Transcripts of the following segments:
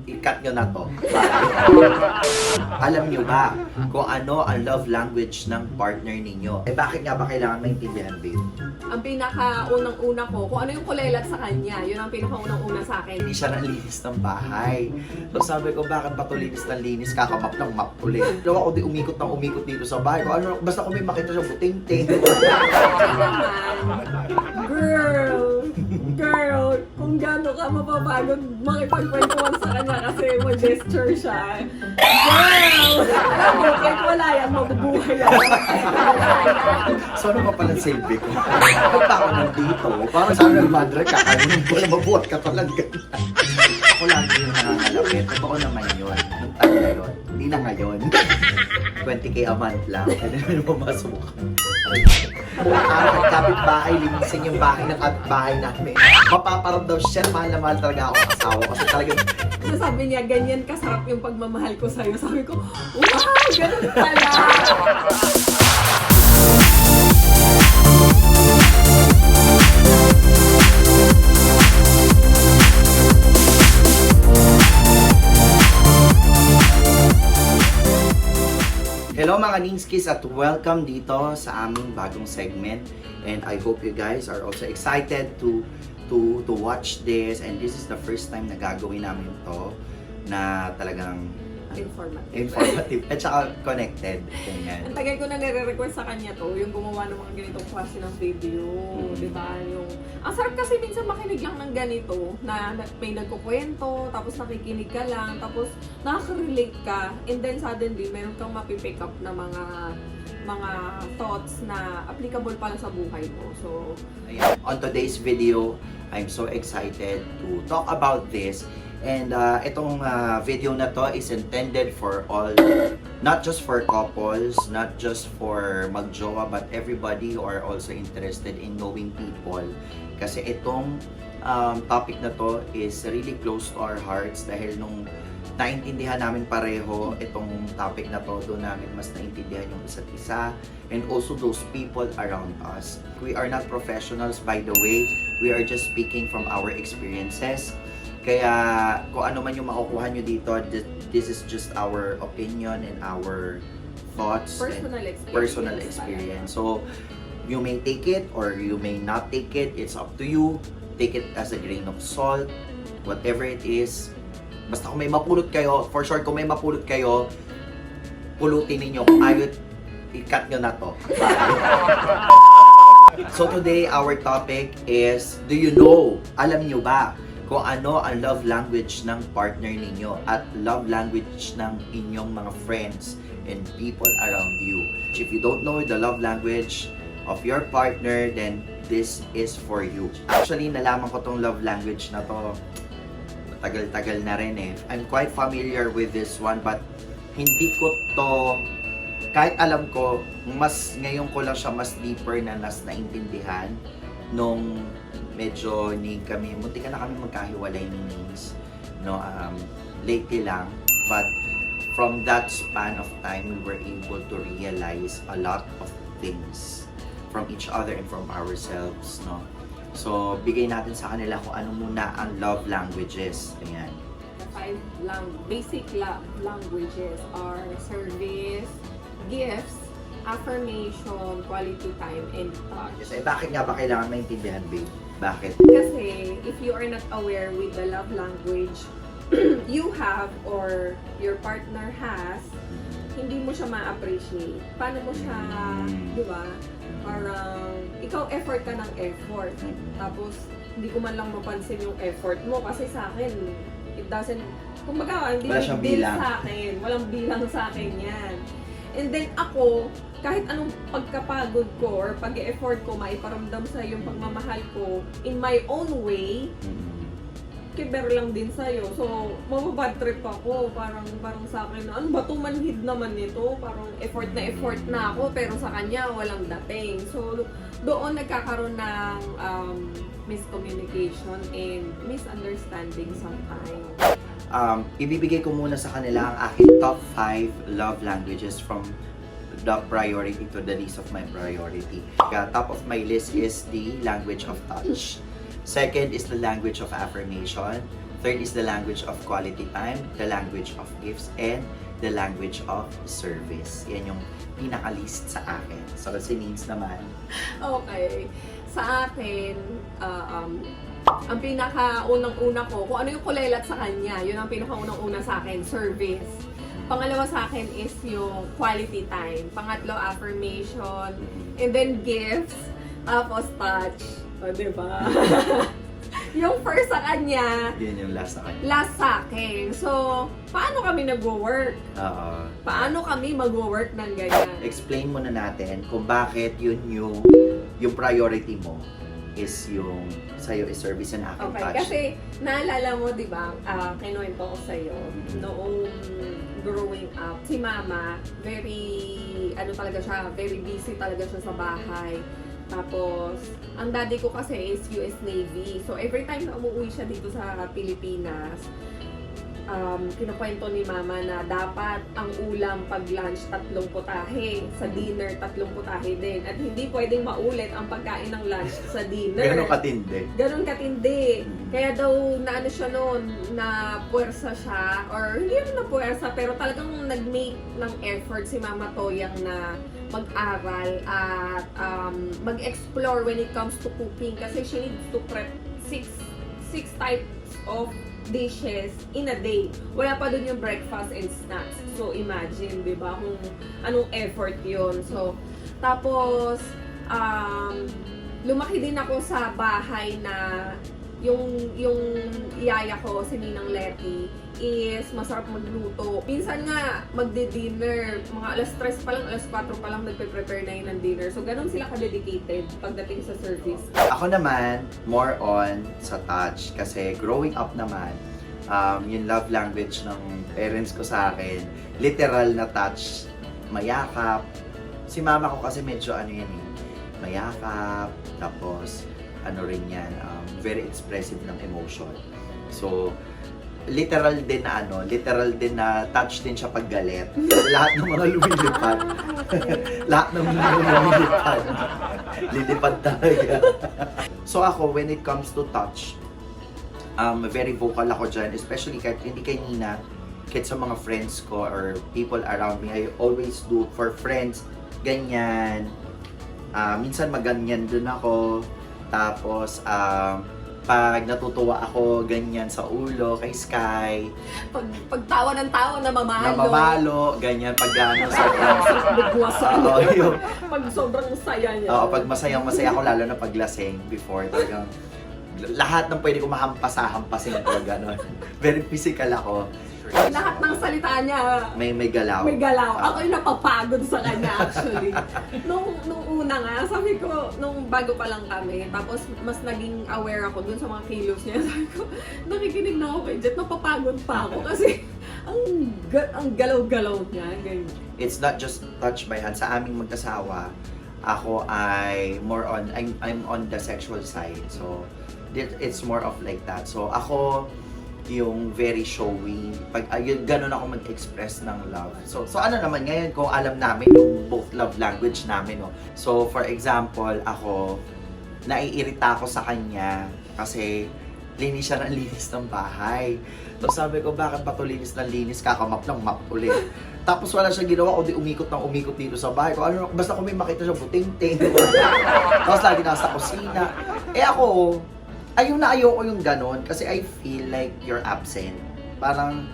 i-cut nyo na to. Alam nyo ba kung ano ang love language ng partner ninyo? Eh bakit nga ba kailangan maintindihan, babe? Ang pinaka-unang-una ko, kung ano yung kulelat sa kanya, yun ang pinaka-unang-una sa akin. Hindi siya nalinis ng bahay. So sabi ko, bakit ba ito linis ng linis? Kakamap ng map ulit. Pero ako di umikot ng umikot dito sa bahay ko. Ano, basta kung may makita siya buting-ting. Girl, kung gaano ka mapapagod makipagkwentuhan sa kanya kasi mag-gesture siya. Girl! Alam mo, kahit wala yan, mabubuhay yan. So ano pa pala silbi ko? Ba't pa ako nandito? Parang saan nag-madre ka? Ano ko na mabuhat ka talaga. Ako lagi yung nangangalapit. Totoo naman yun. Nung time na yun. Hindi na ngayon. 20k a month lang. Hindi naman mamasukan. Kapit-bahay, linisin yung bahay ng kapit-bahay namin. Mapaparamdam siya, mahal na mahal talaga ako asawa. Kasi talagang Sabi niya, ganyan kasarap yung pagmamahal ko sa'yo. Sabi ko, wow, ganun pala! hello mga Ninskis at welcome dito sa aming bagong segment. And I hope you guys are also excited to watch this. And this is the first time na gagawin namin to na talagang informative at saka connected. Ganyan. Ang tagal ko na nare-request sa kanya to, yung gumawa ng mga ganitong klase ng video, di ba? Yung ang sarap kasi minsan makinig lang ng ganito, na may nagkukwento, tapos nakikinig ka lang, tapos nakaka-relate ka, and then suddenly meron kang mapipick up na mga thoughts na applicable pala sa buhay mo. So, ayan. On today's video, I'm so excited to talk about this. And itong video na to is intended for all, not just for couples, not just for magjowa, but everybody who are also interested in knowing people. Kasi itong topic na to is really close to our hearts dahil nung naintindihan namin pareho itong topic na to, doon namin mas naintindihan yung isa't isa and also those people around us. We are not professionals, by the way. We are just speaking from our experiences. Kaya kung ano man yung makukuha nyo dito, this is just our opinion and our thoughts personal experience. So you may take it or you may not take it. It's up to you. Take it as a grain of salt, whatever it is. Basta kung may mapulot kayo, for sure kung may mapulot kayo, pulutin ninyo. Kung ayaw, i-cut nyo na to. So today, our topic is, do you know, alam nyo ba kung ano ang love language ng partner ninyo at love language ng inyong mga friends and people around you? If you don't know the love language of your partner, then this is for you. Actually, nalaman ko tong love language na to tagal-tagal na rin eh. I'm quite familiar with this one, but hindi ko to, kahit alam ko, mas ngayon ko lang siya mas deeper na naintindihan nung medyo kami, munti ka na kami magkahiwalay ni Nins, no, lately lang, but from that span of time, we were able to realize a lot of things from each other and from ourselves, no. So, bigay natin sa kanila kung ano muna ang love languages. Ayan. the 5 basic love languages are service, gifts, affirmation, quality time, and touch. Yes, bakit nga ba kailangan maintindihan, babe? Bakit? Kasi if you are not aware with the love language you have or your partner has, hindi mo siya ma-appreciate. Paano mo siya, di ba? Parang ikaw effort ka ng effort. Tapos hindi ko man lang mapansin yung effort mo kasi sa akin it doesn't, kumbaga hindi bilang sa akin. Walang bilang sa akin yan. And then ako, kahit anong pagkapagod ko or pag-e-effort ko, maiparamdam sa yung pagmamahal ko in my own way, kiber lang din sa'yo. So, mababad trip ako. Parang sa akin, ano ba ito, manhid naman nito? Parang effort na ako, pero sa kanya, walang dating. So, doon nagkakaroon ng miscommunication and misunderstanding sometimes. Ibibigay ko muna sa kanila ang aking top 5 love languages from the priority to the least of my priority. Top of my list is the language of touch. Second is the language of affirmation. Third is the language of quality time, the language of gifts, and the language of service. Yan yung pinaka-list sa akin. So, si Nins naman. Okay. Sa akin, ang pinaka-unang-una ko, kung ano yung kulelat sa kanya, yun ang pinaka-unang-una sa akin, service. Pangalawa sa akin is yung quality time. Pangatlo, affirmation. And then gifts. Tapos touch. O, diba? Yung first sa kanya, Yan yung last sa kanya. last sa akin. So, paano kami nag-work? Oo. Paano kami mag-work ng ganyan? Explain muna natin kung bakit yun yung priority mo is yung sa'yo is service and akin Okay, touch. kasi naalala mo, di ba, kinuwento ko sa'yo, noong growing up, si mama, very busy talaga siya sa bahay. Tapos, ang daddy ko kasi is US Navy. So, every time na umuwi siya dito sa Pilipinas, kinukwento ni mama na dapat ang ulam pag lunch 3 putahe, sa dinner 3 putahe din. At hindi pwedeng maulit ang pagkain ng lunch sa dinner. Ganun katindi. Ganon katindi. Kaya daw naano siya noon, na puwersa siya, or hindi naman na puwersa, pero talagang nag-make ng effort si Mama Toyang na mag-aral at mag-explore when it comes to cooking. Kasi she needs to prep 6 types of dishes in a day. Wala pa dun yung breakfast and snacks. So, imagine, di ba, kung anong effort yun. So, tapos, lumaki din ako sa bahay na yung iyaya ko, si Ninang Letty, is masarap magluto. Minsan nga, magde-dinner, mga alas 3 pa lang, alas 4 pa lang nagpe-prepare na yun ng dinner. So, ganun sila ka-dedicated pagdating sa service. Ako naman, more on sa touch. Kasi growing up naman, yung love language ng parents ko sa akin, literal na touch, mayakap. Si mama ko kasi medyo mayakap, tapos ano rin yan, very expressive ng emotion. So, literal din na touch din siya pag galit. Kasi lahat ng mga lumilipad, lahat ng mga lumilipad, lilipad talaga. So ako, when it comes to touch, very vocal ako dyan, especially kahit hindi kay Nina, kahit sa mga friends ko or people around me, I always do for friends, ganyan. Minsan maganyan din ako, tapos pag natutuwa ako, ganyan sa ulo, kay Sky. Pagtawa ng tao na mamalo. Namamalo, ganyan, pag gano'n sobrang... Oo, yung... Pag sobrang saya niya. Oo, pag masaya ako, lalo na pag lasing before, talagang lahat ng pwede ko mahampasin ko, gano'n. Very physical ako. Lahat ng salita niya, May galaw. may galaw. Ako yung napapagod sa kanya actually. Nung una nga, sabi ko, nung bago pa lang kami, tapos mas naging aware ako dun sa mga kilos niya. Sabi ko, nakikinig na ako kay Jet, napapagod pa ako kasi ang galaw-galaw niya. Ganyan. It's not just touch by hand. Sa aming magkasawa, ako ay more on, I'm on the sexual side. So, it's more of like that. So, ako, yung very showy, ganun ako mag-express ng love. So ano naman ngayon kung alam namin yung both love language namin, no? So for example, ako, naiirita ako sa kanya kasi linis siya ng linis ng bahay. So sabi ko, bakit ba ito linis ng linis? Kakamap lang, map ulit. Tapos wala siya ginawa, kundi umikot dito sa bahay. Kung ano, basta kung may makita siya, buting-ting. Tapos lagi nasa kusina. Ako, ayoko yung ganon kasi I feel like you're absent. Parang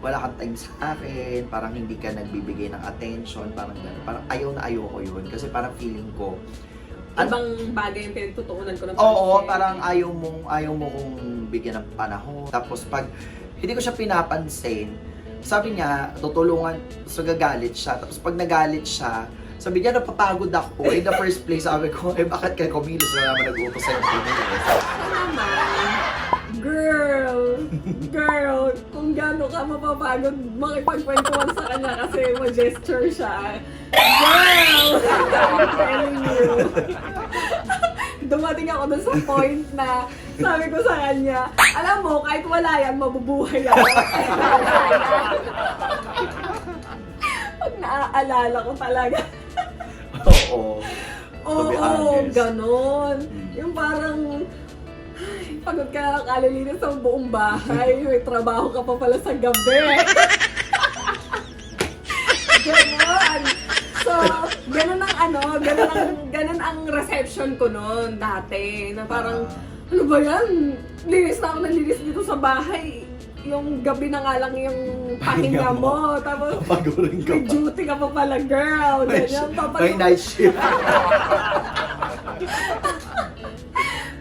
wala kang time sa akin, parang hindi ka nagbibigay ng attention, parang ganon. Parang ayoko yun kasi parang feeling ko Ibang bagay yung pinagtutuunan ko ng oo, parang ayaw mo kong bigyan ng panahon. Tapos pag hindi ko siya pinapansin, sabi niya, tutulungan, so gagalit siya. Tapos pag nagalit siya, sabi niya, napapagod ako. In the first place, sabi ko, bakit kayo kumilos na naman nag-uutos sa'yo? Girl, kung gaano ka mapapagod makipagkwentuhan sa kanya kasi ma-gesture siya. Girl! I'm telling you. Dumating ako dun sa point na sabi ko sa kanya, alam mo, kahit wala yan, mabubuhay ako. Pag naaalala ko talaga. Oo. Oo, ganon. Yung parang, pagod ka kalilinis sa buong bahay, may trabaho ka pa pala sa gabi. Ganon. So, ganun ang reception ko noon dati. Na parang, ano ba yan? Linis na ako ng linis dito sa bahay. Yung gabi na nga lang yung pahinga mo. Tapos, Pagurin ka may pa. duty ka pa pala, girl. Ganyan, May night shift.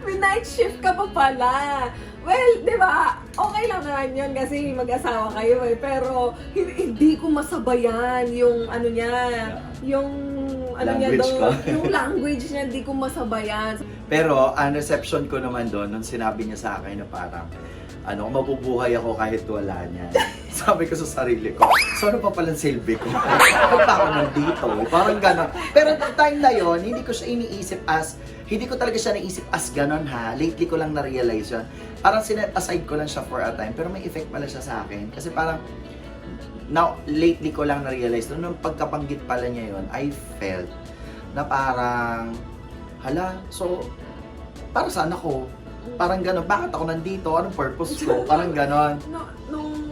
May night shift ka pa pala. Well, di ba, okay lang naman yun kasi mag-asawa kayo eh. Pero hindi ko masabayan yung ano niya, yung ano niya Language doon, ko. yung language niya, hindi ko masabayan. Pero ang reception ko naman doon, nung sinabi niya sa akin na parang, mabubuhay ako kahit wala niya. Sabi ko sa sarili ko, so ano pa palang silbi ko? Ba't pa ako nandito? Parang gano'n. Pero the time na yon, hindi ko talaga siya naisip as gano'n ha. Lately ko lang na-realize yun. Parang sinet aside ko lang siya for a time, pero may effect pala siya sa akin. Kasi parang, lately ko lang na-realize, nung pagkapanggit pala niya yon, I felt na parang, hala, so, para saan ako? Parang gano'n, bakit ako nandito? Anong purpose ko? Parang gano'n. Nung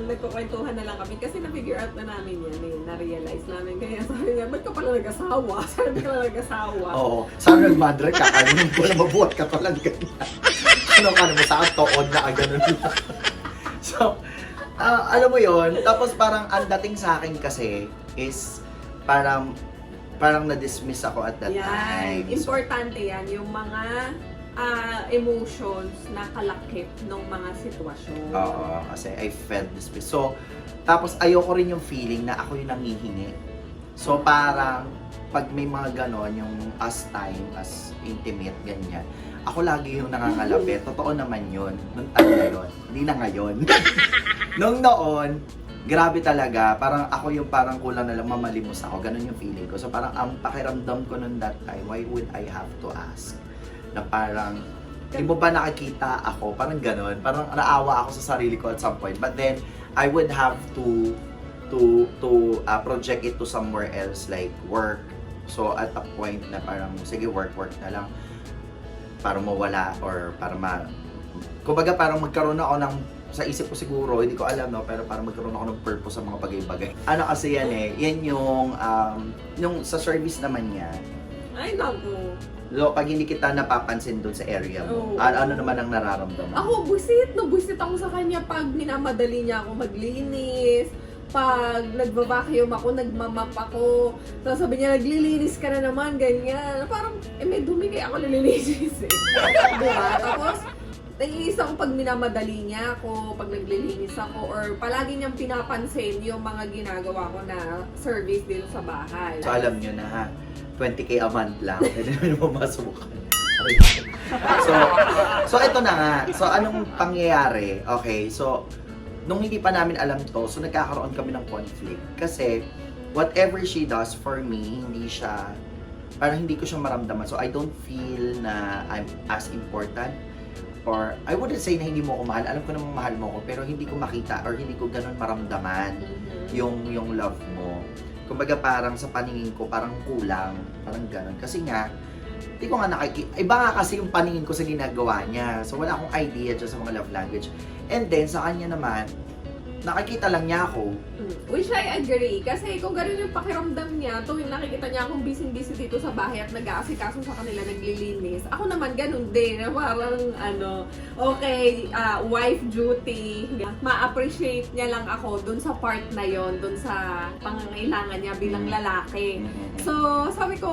nagkukwentuhan na lang kami, kasi na-figure out na namin yan eh, na-realize namin. Kaya sabi niya, ba't ka pala nag-asawa? Sabi ka pala nag-asawa. Oo. Sana nag-madre ka, ano mo na mabuhat ka palang ganyan. Ano mo, saan toon na gano'n lang. So, alam mo yon. Tapos parang ang dating sa akin kasi is parang na-dismiss ako at that time. So, Importante yan, yung mga emotions na kalakip ng mga sitwasyon. oo, kasi I felt dismissed. So, tapos ayoko rin yung feeling na ako yung nangihingi. So, parang pag may mga ganon, yung as time, as intimate, ganyan, ako lagi yung nangangalapit. Totoo naman yun. Nung time na yun. Hindi na ngayon. Nung noon, grabe talaga. Parang ako yung parang kulang na lang mamalimos ako. Ganon yung feeling ko. So parang ang pakiramdam ko nung that time, why would I have to ask? Na parang, di mo ba nakikita ako? Parang ganon. Parang naawa ako sa sarili ko at some point. But then, I would have to project it to somewhere else like work. So at a point na parang, sige, work na lang. Para mawala or para kumbaga parang magkaroon ako ng, sa isip ko siguro, hindi ko alam no, pero parang magkaroon ako ng purpose sa mga bagay-bagay. Ano kasi yan eh, yan yung sa service naman niya. Ay, naku. So, pag hindi kita napapansin doon sa area mo, Oo. ano naman ang nararamdaman? Ako, busit ako sa kanya pag minamadali niya ako maglinis. Pag nagba-vacuum ako, nagmamap ako. Tapos sabi niya, naglilinis ka na naman, ganyan. Parang, may dumi kaya ako nalilinis eh. Diba? Tapos, naiinis ako pag minamadali niya ako, pag naglilinis ako, or palagi niyang pinapansin yung mga ginagawa ko na service dito sa bahay. So, alam nyo na ha, 20K a month lang. Pwede naman masubukan. So, ito na nga. So, anong pangyayari? Okay, so, nung hindi pa namin alam to, so nagkakaroon kami ng conflict. Kasi, whatever she does for me, parang hindi ko siya maramdaman. So, I don't feel na I'm as important. Or, I wouldn't say na hindi mo ako mahal. Alam ko namang mahal mo ko, pero hindi ko makita or hindi ko ganun maramdaman yung love mo. Kumbaga parang sa paningin ko, parang kulang. Parang ganun. Kasi nga, hindi ko nga nakikita. Iba nga kasi yung paningin ko sa ginagawa niya. So, wala akong idea dyan sa mga love language. And then, sa kanya naman, nakikita lang niya ako. Which I agree. Kasi kung gano'n yung pakiramdam niya, tuwing nakikita niya akong busy-busy dito sa bahay at nag-aasikaso sa kanila, naglilinis. Ako naman ganun din. Na parang, okay, wife duty. Ma-appreciate niya lang ako dun sa part na yon, dun sa pangangailangan niya bilang lalaki. So, sabi ko,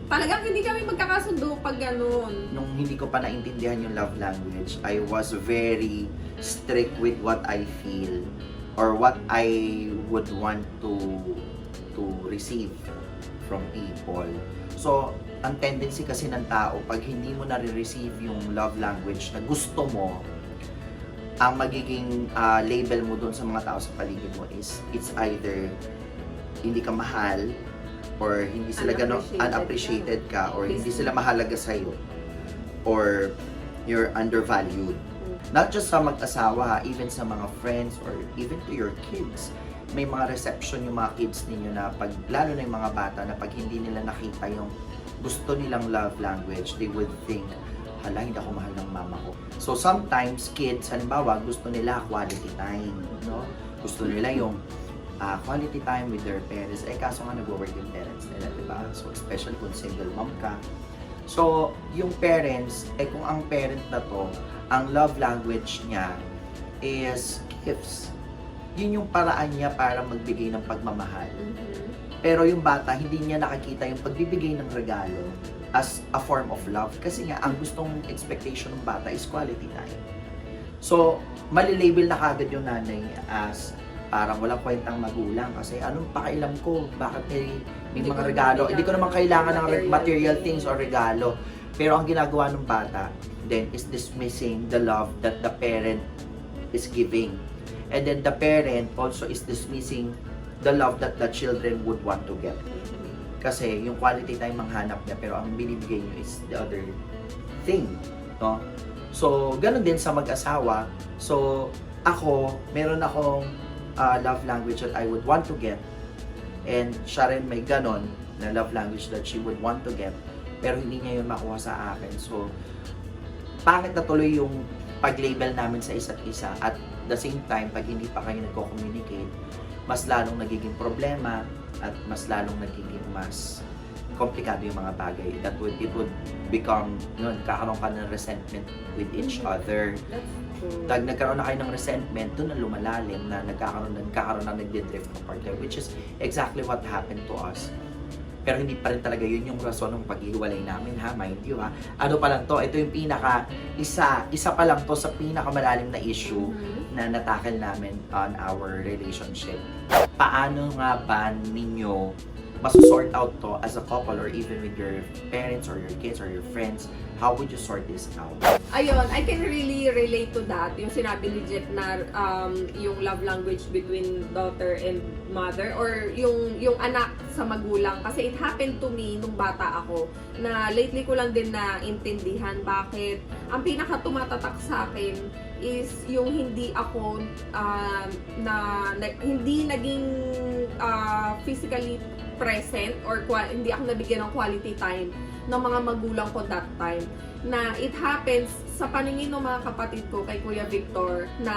talagang hindi kami magkakasundo pag ganun. Nung hindi ko pa naintindihan yung love language, I was very strict with what I feel or what I would want to receive from people. So, ang tendency kasi ng tao, pag hindi mo nare-receive yung love language na gusto mo, ang magiging label mo doon sa mga tao sa paligid mo is, it's either hindi ka mahal, or hindi sila unappreciated ka, or hindi sila mahalaga sa'yo, or you're undervalued. Not just sa mag-asawa, even sa mga friends or even to your kids. May mga reception yung mga kids ninyo na pag, lalo na yung mga bata, na pag hindi nila nakita yung gusto nilang love language, they would think, hala, hindi ako mahal ng mama ko. So sometimes kids, halimbawa, gusto nila quality time, no? Gusto nila yung quality time with their parents. Kaso nga nag-work yung parents nila, diba? So especially kung single mom ka. So yung parents, kung ang parent na to, ang love language niya is gifts. Yun yung paraan niya para magbigay ng pagmamahal. Pero yung bata, hindi niya nakakita yung pagbibigay ng regalo as a form of love. Kasi nga, ang gustong expectation ng bata is quality time. So, malilabel na kagad yung nanay as parang walang kwentang magulang. Kasi anong pakialam ko? Bakit may mga regalo? Hindi ko naman kailangan ng material things or regalo. Pero ang ginagawa ng bata, then, is dismissing the love that the parent is giving. And then the parent also is dismissing the love that the children would want to get. Kasi yung quality time ang hanap niya, pero ang binibigay niyo is the other thing, no? So, ganun din sa mag-asawa. So, meron akong love language that I would want to get, and siya rin may ganon na love language that she would want to get, pero hindi niya yun makuha sa akin. So, pangit na tuloy yung pag-label namin sa isa't isa, at the same time, pag hindi pa kayo nagko-communicate, mas lalong nagiging problema at mas lalong nagiging mas komplikado yung mga bagay. It would become, kakaroon ka ng resentment with each other. Pag nagkaroon na kayo ng resentment, doon na lumalalim na nagkakaroon na nagdidrift ng partner, which is exactly what happened to us. Pero hindi pa rin talaga yun yung rason ng paghihiwalay namin, ha? Mind you, ha? Ano pa lang to? Ito yung isa pa lang to sa pinakamalalim na issue na natakil namin on our relationship. Paano nga ba ninyo masusort out to as a couple or even with your parents or your kids or your friends? How would you sort this out? Ayun, I can really relate to that. Yung sinabi ni Jet na yung love language between daughter and mother, or yung anak sa magulang. Kasi it happened to me nung bata ako, na lately ko lang din na intindihan bakit ang pinaka tumatatak sa akin is yung hindi ako hindi naging physically present, or hindi ako nabigyan ng quality time ng mga magulang ko that time. Na it happens sa paningin ng mga kapatid ko kay Kuya Victor, na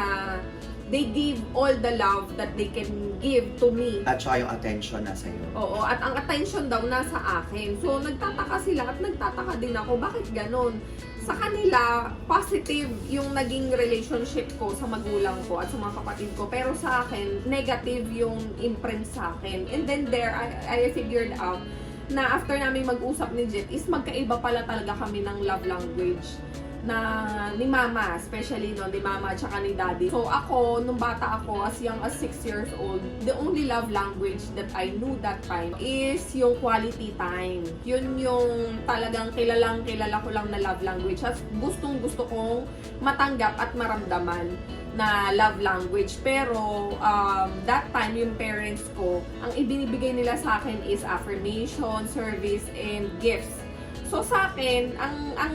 they give all the love that they can give to me. At saka yung attention nasa iyo. Oo, at ang attention daw nasa akin. So, nagtataka sila at nagtataka din ako, bakit ganon? Sa kanila, positive yung naging relationship ko sa magulang ko at sa mga kapatid ko. Pero sa akin, negative yung imprint sa akin. And then there, I figured out na after namin mag-usap ni Jet, is magkaiba pala talaga kami ng love language na ni mama, especially ni mama at saka ni daddy. So ako, nung bata ako, as young as 6 years old, the only love language that I knew that time is yung quality time. Yun yung talagang kilala ko lang na love language. At gusto kong matanggap at maramdaman na love language. Pero that time, yung parents ko, ang ibinibigay nila sa akin is affirmation, service, and gifts. So sa akin, ang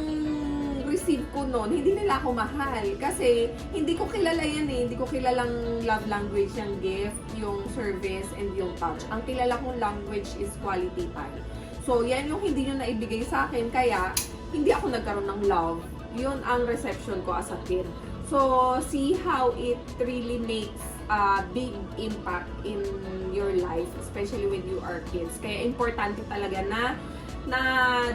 receive ko noon, hindi nila ako mahal. Kasi hindi ko kilala yan eh. Hindi ko kilalang love language yung gift, yung service, and yung touch. Ang kilala kong language is quality time. So yan yung hindi nyo naibigay sa akin. Kaya hindi ako nagkaroon ng love. Yun ang reception ko as a kid. So, see how it really makes a big impact in your life, especially when you are kids. Kaya importante talaga na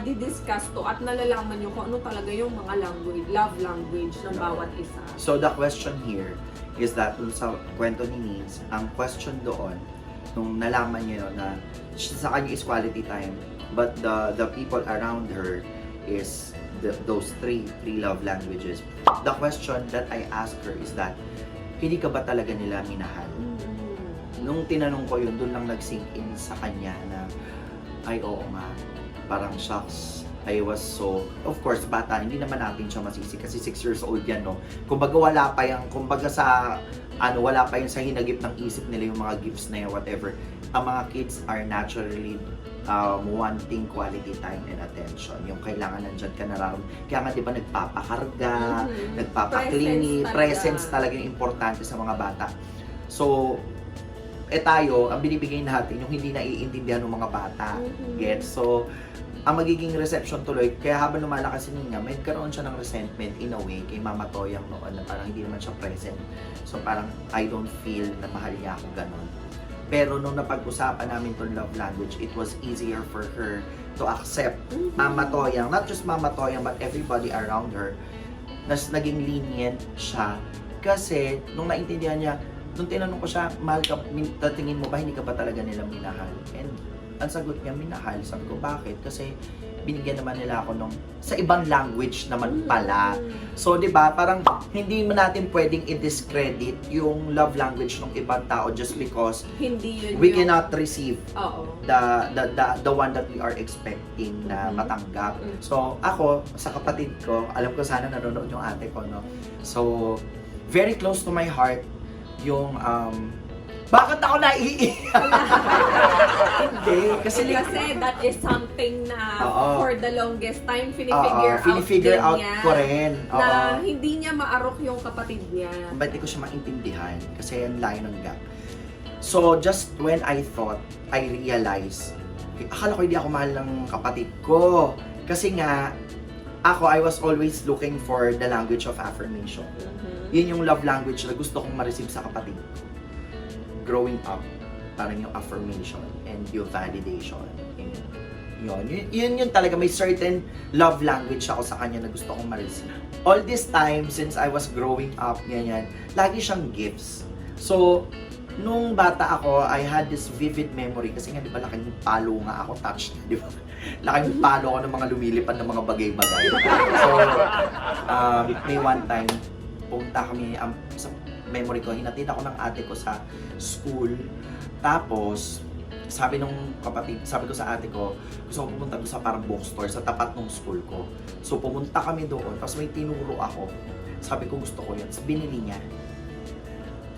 di-discuss to at nalalaman nyo kung ano talaga yung mga love language ng bawat isa. So, the question here is that, dun sa kwento ni Nins, ang question doon, nung nalaman niya na sa kanya is quality time, but the people around her is those three love languages. The question that I asked her is that, hindi ka ba talaga nila minahal? Nung tinanong ko yun, doon lang nag-sink in sa kanya na, ay oo nga, parang shocks. I was so, of course, bata, hindi naman natin siya masisi kasi 6 years old yan, no? Kumbaga wala pa yung sa hinagip ng isip nila yung mga gifts na yan, whatever. Ang mga kids are naturally wanting quality time and attention. Yung kailangan nandyan ka nararamdaman. Kaya nga, di ba, nagpapakarga, nagpapaklinis, presence talaga yung importante sa mga bata. So, tayo, ang binibigay natin yung hindi naiintindihan ng mga bata. Get? So, ang magiging reception tuloy, kaya habang lumalakas si Nina, may karoon siya ng resentment in a way kay Mama Toyang noon na parang hindi naman siya present. So parang I don't feel na mahal niya ako ganon. Pero nung napag-usapan namin tong love language, it was easier for her to accept Mama Toyang, not just Mama Toyang but everybody around her. Naging lenient siya kasi nung naintindihan niya, nung tinanong ko siya, mahal ka, tingin mo ba hindi ka ba talaga nila minahal? And ang sagot niya, minahal. Sabi ko, bakit? Kasi binigyan naman nila ako sa ibang language naman pala. So, di ba, parang hindi mo natin pwedeng i-discredit yung love language ng ibang tao just because hindi yun we yung- cannot receive Oo. the one that we are expecting na matanggap. So, ako, sa kapatid ko, alam ko sana nanonood yung ate ko, no? So, very close to my heart yung, bakit ako naiiyak? Hindi, kasi Kasi that is something na Oo. for the longest time fini-figure out niya ko rin. na hindi niya maarok yung kapatid niya. Ba't di ko siya maintindihan? Kasi ang layo ng gap. So, just when I thought, I realized, akala ko hindi ako mahal ng kapatid ko. Kasi nga, I was always looking for the language of affirmation. Yun yung love language na gusto kong ma-receive sa kapatid ko. Growing up, parang yung affirmation and yung validation. And yun talaga, may certain love language ako sa kanya na gusto kong ma-receive. All this time, since I was growing up, ganyan, lagi siyang gifts. So, nung bata ako, I had this vivid memory kasi nga, di ba, laking palo nga ako, touch, di ba? Laking palo ako ng mga lumilipad ng mga bagay-bagay. So, may one time, pumunta kami sa memory ko, hinatid ako ng ate ko sa school. Tapos, sabi ko sa ate ko, gusto ko pumunta doon sa parang bookstore sa tapat ng school ko. So, pumunta kami doon, tapos may tinuro ako. Sabi ko, gusto ko yun. Tapos, binili niya.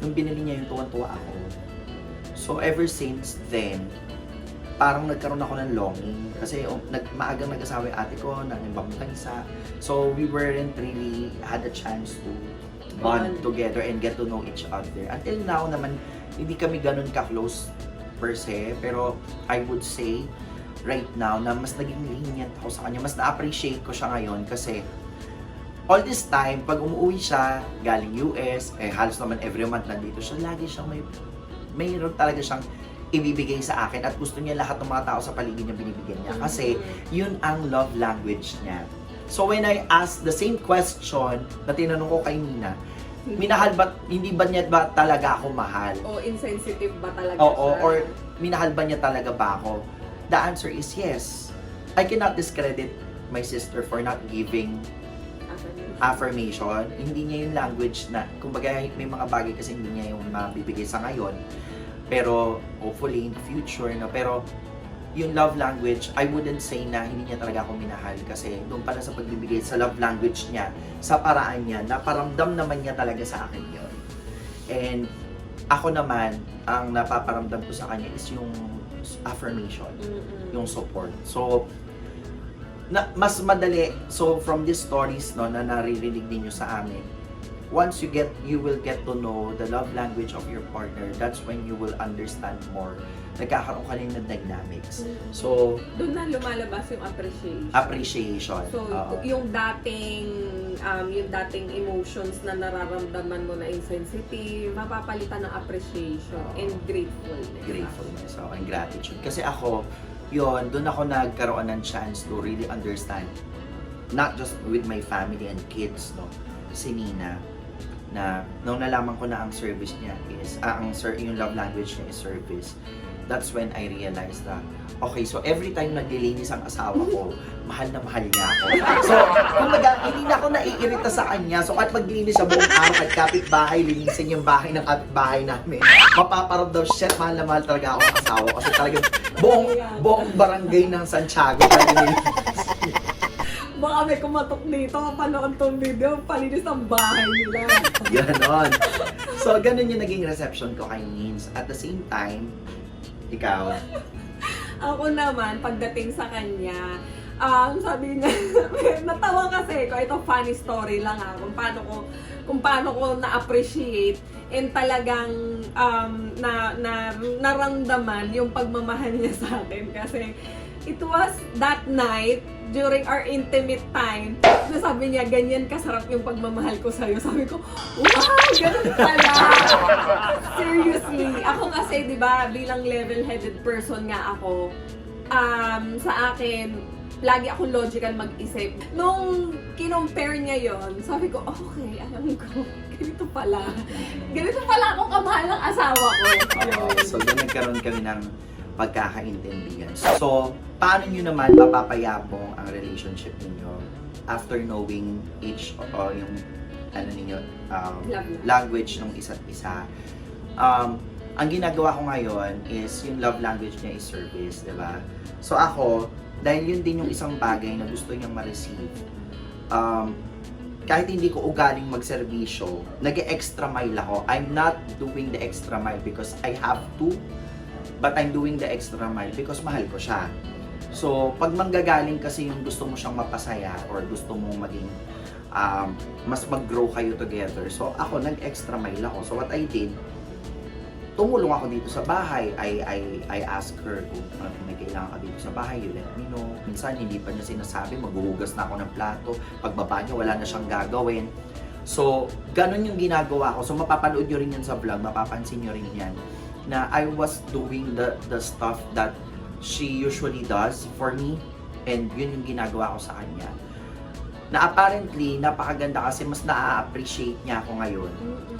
Nung binili niya yun, tuwan-tuwa ako. So, ever since then, parang nagkaroon ako ng longing. Kasi maagang nag-asawa yung ate ko, ng ibang bansa. So, we weren't really had a chance to bond together and get to know each other. Until now naman, hindi kami ganun ka-close per se, pero I would say right now na mas naging lenient ako sa kanya, mas na-appreciate ko siya ngayon kasi all this time, pag umuwi siya galing US, halos naman every month nandito siya, lagi siyang mayroon talaga siyang ibibigay sa akin at gusto niya lahat ng mga tao sa paligid niya binibigyan niya kasi yun ang love language niya. So when I asked the same question na tinanong ko kay Nina, minahal ba, hindi ba niya ba talaga ako mahal? O insensitive ba talaga Oo, siya? or minahal ba niya talaga ba ako? The answer is yes. I cannot discredit my sister for not giving affirmation. Hindi niya yung language na, kumbaga may mga bagay kasi hindi niya yung mabibigay sa ngayon. Pero hopefully in the future, no? Pero yung love language, I wouldn't say na hindi niya talaga ako minahal kasi doon pala sa pagbibigay sa love language niya, sa paraan niya, naparamdam naman niya talaga sa akin yun. And ako naman, ang napaparamdam ko sa kanya is yung affirmation, yung support. So, mas madali, so from these stories no, na naririnig ninyo sa amin, once you will get to know the love language of your partner, that's when you will understand more. Nagkakaroon ka rin ng dynamics. So, doon na lumalabas yung appreciation. Appreciation. So, yung dating emotions na nararamdaman mo na insensitive, mapapalitan ng appreciation and gratefulness. Gratefulness, and gratitude. Kasi ako, doon ako nagkaroon ng chance to really understand, not just with my family and kids, no, si Nina, na nung nalaman ko na ang service niya is, yung love language niya is service, that's when I realized na, okay, so every time naglilinis ang asawa ko, mahal na mahal niya ako. So, kumbaga, hindi na ako naiirita sa kanya. So, at maglinis siya buong araw at kapitbahay, linisin yung bahay ng kapitbahay namin. Mapaparamdam, shit, mahal na mahal talaga ako ang asawa ko. Kasi talagang buong barangay ng Santiago talaga nilinis. Baka may kumatok dito, mapanood tong video, palinis ang bahay nila. Ganon. So, ganon yung naging reception ko kay Nins. At the same time, ikaw, Ako naman, pagdating sa kanya, sabi niya, natawa kasi ko, ito funny story lang kung paano ko na-appreciate and talagang naramdaman yung pagmamahal niya sa akin kasi it was that night, during our intimate time, na sabi niya, ganyan kasarap yung pagmamahal ko sa'yo. Sabi ko, wow, ganun pala. Seriously. Ako kasi, di ba, bilang level-headed person nga ako, sa akin, lagi akong logical mag-isip. Nung kinompare niya yon, sabi ko, okay, alam ko, ganito pala. Ganito pala akong kamahal ng asawa ko. So, doon nagkaroon kami ng pagkakaintindihan. So, paano nyo naman mapapayabong ang relationship ninyo after knowing each yung ano ninyo, language ng isa't isa? Ang ginagawa ko ngayon is yung love language niya is service, di ba? So ako, dahil yun din yung isang bagay na gusto niyang ma-receive, kahit hindi ko ugaling magserbisyo, nag-extra mile ako. I'm not doing the extra mile because I have to, but I'm doing the extra mile because mahal ko siya. So, pag manggagaling kasi yung gusto mo siyang mapasaya or gusto mo maging mas mag-grow kayo together. So, ako, nag-extra mile ako. So, what I did, tumulong ako dito sa bahay. I asked her kung may kailangan ka dito sa bahay, you let me know. Minsan, hindi pa niya sinasabi, maghuhugas na ako ng plato. Pagbaba niya, wala na siyang gagawin. So, ganun yung ginagawa ko. So, mapapanood nyo rin yan sa vlog, mapapansin nyo rin yan, na I was doing the stuff that she usually does for me, and yun yung ginagawa ko sa kanya. Na apparently, napakaganda kasi mas na-appreciate niya ako ngayon.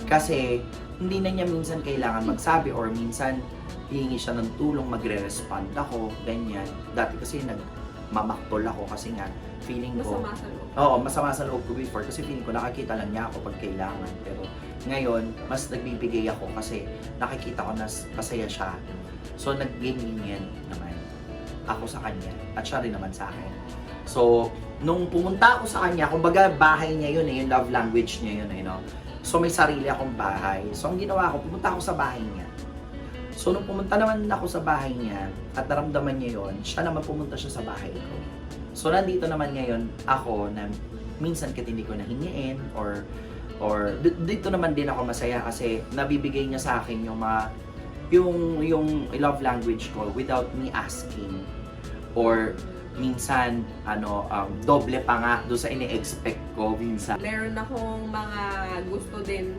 Kasi, hindi na niya minsan kailangan magsabi or minsan hihingi siya ng tulong, magre-respond ako, ganyan. Dati kasi nagmamaktol ako kasi nga feeling ko... Masama sa loob. Oo, masama sa loob ko before kasi feeling ko nakakita lang niya ako pag kailangan. Pero ngayon, mas nagbibigay ako kasi nakikita ko na masaya siya. So, nag-gain lenient naman ako sa kanya at siya rin naman sa akin. So, nung pumunta ako sa kanya, kumbaga bahay niya yun yung love language niya yun So, may sarili akong bahay. So, ang ginawa ko, pumunta ako sa bahay niya. So, nung pumunta naman ako sa bahay niya at naramdaman niya yun, siya naman pumunta siya sa bahay ko. So, nandito naman ngayon ako na minsan kahit hindi ko nahingiin or dito naman din ako masaya kasi nabibigay niya sa akin yung love language ko without me asking, or minsan doble pa nga doon sa ini-expect ko minsan. Meron akong mga gusto din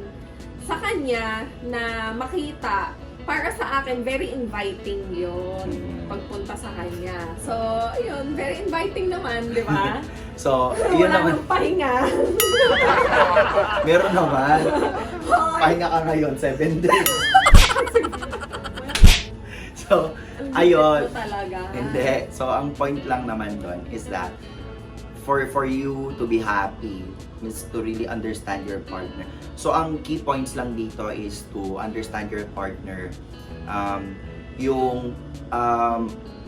sa kanya na makita. Para sa akin, very inviting yun pagpunta sa kanya. So, yun, very inviting naman, di ba? So, yun wala naman. nang pahinga. Meron naman. Pahinga ka ngayon, 7 days. So, ayun. Talaga. Hindi. So, ang point lang naman doon is that for you to be happy is to really understand your partner. So, ang key points lang dito is to understand your partner.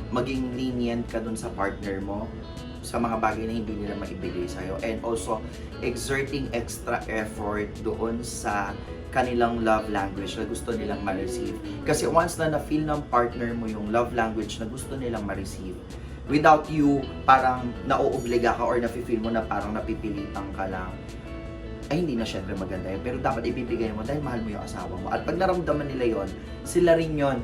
Maging lenient ka dun sa partner mo sa mga bagay na hindi nila maibigay sa'yo. And also, exerting extra effort doon sa kanilang love language na gusto nilang ma-receive. Kasi once na na-feel ng partner mo yung love language na gusto nilang ma-receive, without you parang nauobliga ka or nafe-feel mo na parang napipilitan ka lang, ay hindi na syempre maganda yun. Pero dapat ibibigay mo dahil mahal mo yung asawa mo. At pag naramdaman nila yon, sila rin yon,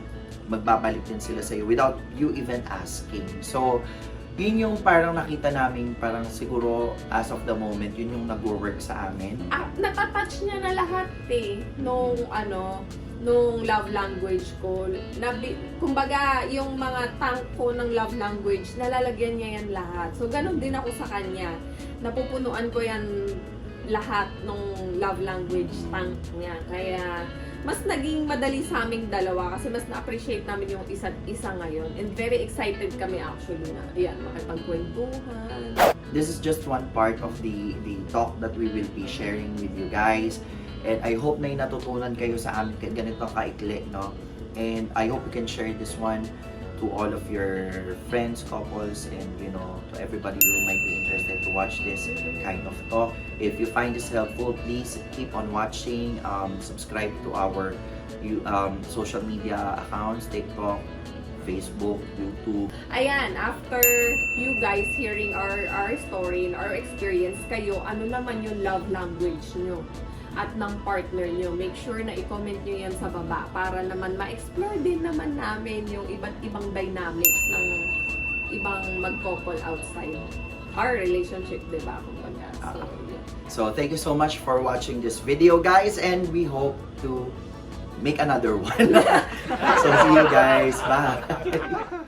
magbabalik din sila sa'yo without you even asking. So, yun yung parang nakita namin, parang siguro as of the moment, yun yung nag-work sa amin. Natatouch niya na lahat nung love language ko. Kumbaga, yung mga tank ko ng love language, nalalagyan niya yan lahat. So, ganun din ako sa kanya. Napupunuan ko yan lahat ng love language tank niya. Kaya, mas naging madali sa aming dalawa kasi mas na-appreciate namin yung isa't isa ngayon. And very excited kami actually na, makipagkwentuhan. This is just one part of the talk that we will be sharing with you guys. And I hope na natutunan kayo sa amin ganito kaikli, no? And I hope you can share this one to all of your friends, couples, and to everybody who might be interested to watch this kind of talk. If you find this helpful, please keep on watching. Subscribe to our social media accounts, TikTok, Facebook, YouTube. Ayan, after you guys hearing our story and our experience, kayo, ano naman yung love language nyo at ng partner nyo? Make sure na i-comment nyo yan sa baba para naman ma-explore din naman namin yung iba't ibang dynamics ng ibang mag-couple outside our relationship, di ba? Kumbaga. So, yun. So, thank you so much for watching this video, guys, and we hope to make another one. So, see you guys. Bye.